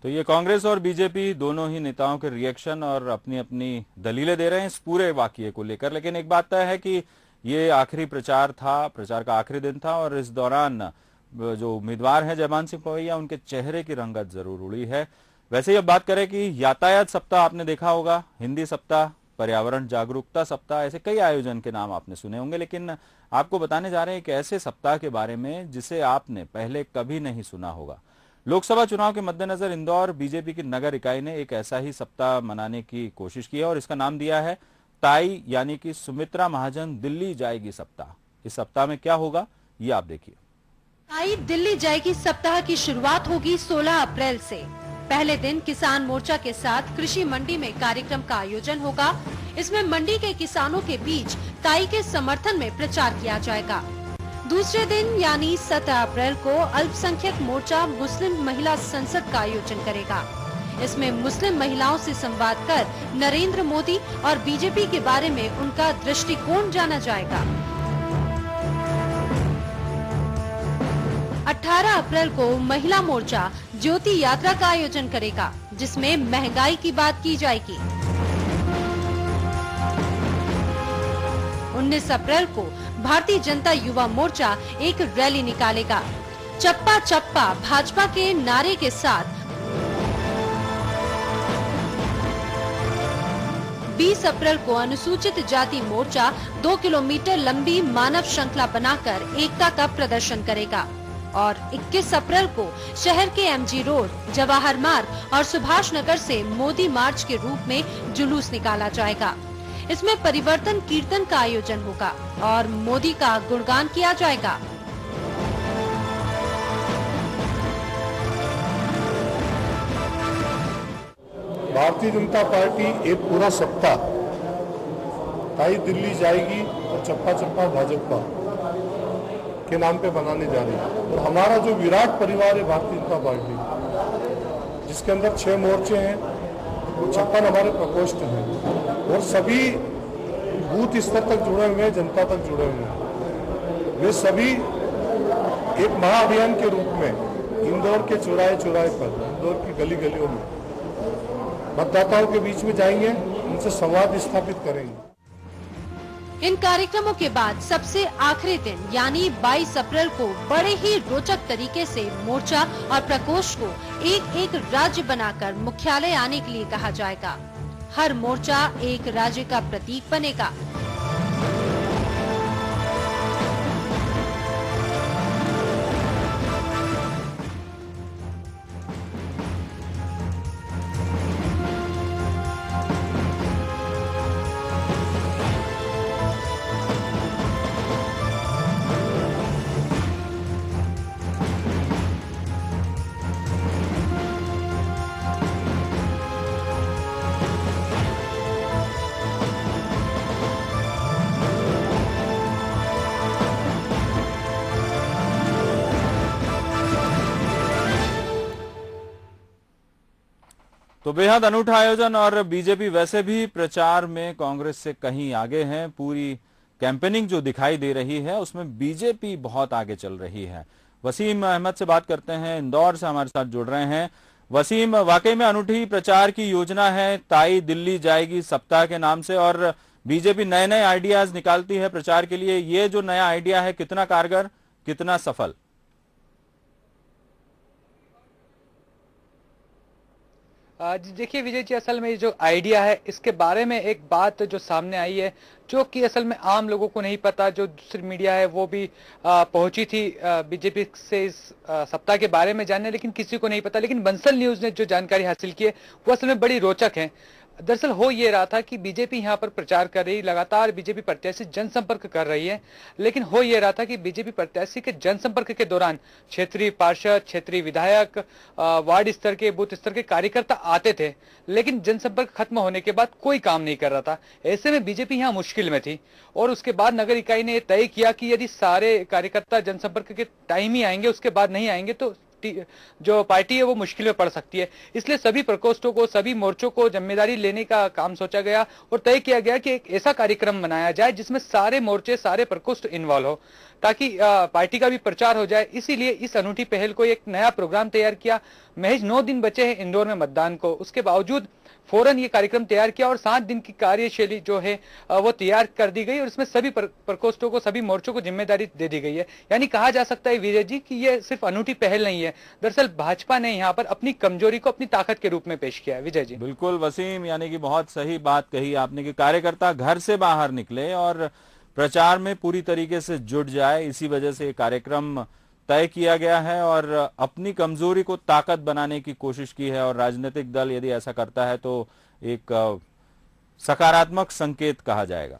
तो ये कांग्रेस और बीजेपी दोनों ही नेताओं के रिएक्शन और अपनी अपनी दलीलें दे रहे हैं इस पूरे वाकये को लेकर। लेकिन एक बात तय है कि ये आखिरी प्रचार था, प्रचार का आखिरी दिन था और इस दौरान जो उम्मीदवार हैं जयमान सिंह पवैया, उनके चेहरे की रंगत जरूर उड़ी है। वैसे ही अब बात करें कि यातायात सप्ताह आपने देखा होगा, हिंदी सप्ताह, पर्यावरण जागरूकता सप्ताह, ऐसे कई आयोजन के नाम आपने सुने होंगे। लेकिन आपको बताने जा रहे हैं एक ऐसे सप्ताह के बारे में जिसे आपने पहले कभी नहीं सुना होगा। लोकसभा चुनाव के मद्देनजर इंदौर बीजेपी की नगर इकाई ने एक ऐसा ही सप्ताह मनाने की कोशिश की है और इसका नाम दिया है ताई, यानी कि सुमित्रा महाजन दिल्ली जाएगी सप्ताह। इस सप्ताह में क्या होगा ये आप देखिए। ताई दिल्ली जाएगी सप्ताह की शुरुआत होगी 16 अप्रैल से। पहले दिन किसान मोर्चा के साथ कृषि मंडी में कार्यक्रम का आयोजन होगा। इसमें मंडी के किसानों के बीच ताई के समर्थन में प्रचार किया जाएगा। दूसरे दिन यानी 17 अप्रैल को अल्पसंख्यक मोर्चा मुस्लिम महिला संसद का आयोजन करेगा। इसमें मुस्लिम महिलाओं से संवाद कर नरेंद्र मोदी और बीजेपी के बारे में उनका दृष्टिकोण जाना जाएगा। 18 अप्रैल को महिला मोर्चा ज्योति यात्रा का आयोजन करेगा, जिसमें महंगाई की बात की जाएगी। 19 अप्रैल को भारतीय जनता युवा मोर्चा एक रैली निकालेगा। चप्पा चप्पा भाजपा के नारे के साथ 20 अप्रैल को अनुसूचित जाति मोर्चा 2 किलोमीटर लंबी मानव श्रृंखला बनाकर एकता का प्रदर्शन करेगा और 21 अप्रैल को शहर के एमजी रोड, जवाहर मार्ग और सुभाष नगर से मोदी मार्च के रूप में जुलूस निकाला जाएगा। इसमें परिवर्तन कीर्तन का आयोजन होगा और मोदी का गुणगान किया जाएगा। भारतीय जनता पार्टी एक पूरा सप्ताह ताई दिल्ली जाएगी और चप्पा चप्पा भाजपा के नाम पे बनाने जा रही है। और हमारा जो विराट परिवार है भारतीय जनता पार्टी, जिसके अंदर 6 मोर्चे हैं, 56 हमारे प्रकोष्ठ हैं और सभी बूथ स्तर तक जुड़े हुए हैं, जनता तक जुड़े हुए हैं। वे सभी एक महाअभियान के रूप में इंदौर के चौराहे चौराहे पर, इंदौर की गली गलियों में मतदाताओं के बीच में जाएंगे, उनसे संवाद स्थापित करेंगे। इन कार्यक्रमों के बाद सबसे आखिरी दिन यानी 22 अप्रैल को बड़े ही रोचक तरीके से मोर्चा और प्रकोष्ठ को एक एक राज्य बनाकर मुख्यालय आने के लिए कहा जाएगा। हर मोर्चा एक राज्य का प्रतीक बनेगा। तो बेहद अनूठा आयोजन और बीजेपी वैसे भी प्रचार में कांग्रेस से कहीं आगे है। पूरी कैंपेनिंग जो दिखाई दे रही है उसमें बीजेपी बहुत आगे चल रही है। वसीम अहमद से बात करते हैं, इंदौर से हमारे साथ जुड़ रहे हैं। वसीम, वाकई में अनूठी प्रचार की योजना है ताई दिल्ली जाएगी सप्ताह के नाम से और बीजेपी नए नए आइडियाज निकालती है प्रचार के लिए। ये जो नया आइडिया है कितना कारगर, कितना सफल? देखिए विजय जी, असल में जो आइडिया है इसके बारे में एक बात जो सामने आई है जो कि असल में आम लोगों को नहीं पता, जो दूसरी मीडिया है वो भी पहुंची थी बीजेपी से इस सप्ताह के बारे में जानने, लेकिन किसी को नहीं पता। लेकिन बंसल न्यूज ने जो जानकारी हासिल की है वो असल में बड़ी रोचक है। दरअसल हो ये रहा था कि बीजेपी यहाँ पर प्रचार कर रही, लगातार बीजेपी प्रत्याशी जनसंपर्क कर रही है, लेकिन हो ये रहा था कि बीजेपी प्रत्याशी के जनसंपर्क के दौरान क्षेत्रीय पार्षद, क्षेत्रीय विधायक, वार्ड स्तर के, बूथ स्तर के कार्यकर्ता आते थे, लेकिन जनसंपर्क खत्म होने के बाद कोई काम नहीं कर रहा था। ऐसे में बीजेपी यहाँ मुश्किल में थी और उसके बाद नगर इकाई ने तय किया कि यदि सारे कार्यकर्ता जनसंपर्क के टाइम ही आएंगे, उसके बाद नहीं आएंगे तो जो पार्टी है वो मुश्किल में पड़ सकती है। इसलिए सभी प्रकोष्ठों को, सभी मोर्चों को जिम्मेदारी लेने का काम सोचा गया और तय किया गया कि एक ऐसा कार्यक्रम बनाया जाए जिसमें सारे मोर्चे, सारे प्रकोष्ठ इन्वॉल्व हो, ताकि पार्टी का भी प्रचार हो जाए। इसीलिए इस अनूठी पहल को एक नया प्रोग्राम तैयार किया। महज 9 दिन बचे हैं इंदौर में मतदान को, उसके बावजूद फौरन ये कार्यक्रम तैयार किया और 7 दिन की कार्यशैली जो है वो तैयार कर दी गई और इसमें सभी प्रकोष्ठों को, सभी मोर्चों को जिम्मेदारी दे दी गई है। यानी कहा जा सकता है विजय जी कि ये सिर्फ अनूठी पहल नहीं है, दरअसल भाजपा ने यहाँ पर अपनी कमजोरी को अपनी ताकत के रूप में पेश किया है। विजय जी बिल्कुल वसीम, यानी कि बहुत सही बात कही आपने कि कार्यकर्ता घर से बाहर निकले और प्रचार में पूरी तरीके से जुट जाए। इसी वजह से ये कार्यक्रम तय किया गया है और अपनी कमजोरी को ताकत बनाने की कोशिश की है और राजनीतिक दल यदि ऐसा करता है तो एक सकारात्मक संकेत कहा जाएगा।